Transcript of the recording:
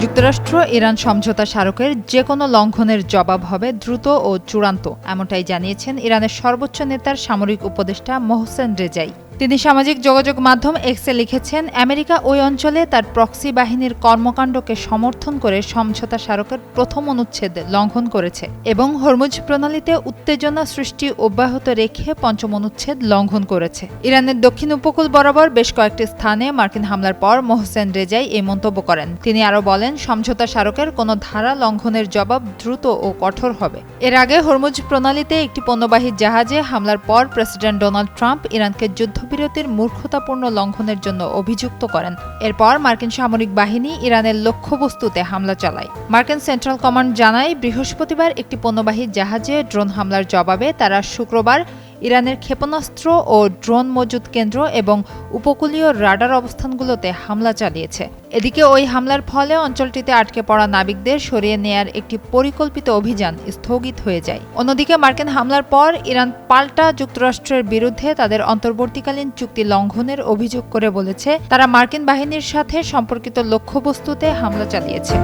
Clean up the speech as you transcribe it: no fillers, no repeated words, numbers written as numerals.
যুক্তরাষ্ট্র ইরান সমঝোতা স্মারকের যে কোনো লঙ্ঘনের জবাব হবে দ্রুত ও চূড়ান্ত, এমনটাই জানিয়েছেন ইরানের সর্বোচ্চ নেতার সামরিক উপদেষ্টা মোহসেন রেজাই। তিনি সামাজিক যোগাযোগ মাধ্যম এক্সে লিখেছেন, আমেরিকা ওই অঞ্চলে তার প্রক্সি বাহিনীর কর্মকাণ্ডকে সমর্থন করে সমঝোতা স্মারকের প্রথম অনুচ্ছেদ লঙ্ঘন করেছে এবং হরমুজ প্রণালীতে উত্তেজনা সৃষ্টি অব্যাহত রেখে পঞ্চম অনুচ্ছেদ লঙ্ঘন করেছে। ইরানের দক্ষিণ উপকূল বরাবর বেশ কয়েকটি স্থানে মার্কিন হামলার পর মোহসেন রেজাই এই মন্তব্য করেন। তিনি আরও বলেন, সমঝোতা স্মারকের কোনো ধারা লঙ্ঘনের জবাব দ্রুত ও কঠোর হবে। এর আগে হরমুজ প্রণালীতে একটি পণ্যবাহী জাহাজে হামলার পর প্রেসিডেন্ট ডোনাল্ড ট্রাম্প ইরানকে যুদ্ধবিরতির মূর্খতাপূর্ণ লঙ্ঘনের জন্য অভিযুক্ত করেন। এরপর মার্কিন সামরিক বাহিনী ইরানের লক্ষ্যবস্তুতে হামলা চালায়। মার্কিন সেন্ট্রাল কমান্ড জানায়, বৃহস্পতিবার একটি পণ্যবাহী জাহাজে ড্রোন হামলার জবাবে তারা শুক্রবার ইরানের ক্ষেপণাস্ত্র ও ড্রোন মজুত কেন্দ্র এবং উপকূলীয় রাডার অবস্থানগুলোতে হামলা চালিয়েছে। এদিকে ওই হামলার ফলে অঞ্চলটিতে আটকে পড়া নাবিকদের সরিয়ে নেয়ার একটি পরিকল্পিত অভিযান স্থগিত হয়ে যায়। অন্যদিকে মার্কিন হামলার পর ইরান পাল্টা যুক্তরাষ্ট্রের বিরুদ্ধে তাদের অন্তর্বর্তীকালীন চুক্তি লঙ্ঘনের অভিযোগ করে বলেছে, তারা মার্কিন বাহিনীর সাথে সম্পর্কিত লক্ষ্যবস্তুতে হামলা চালিয়েছে।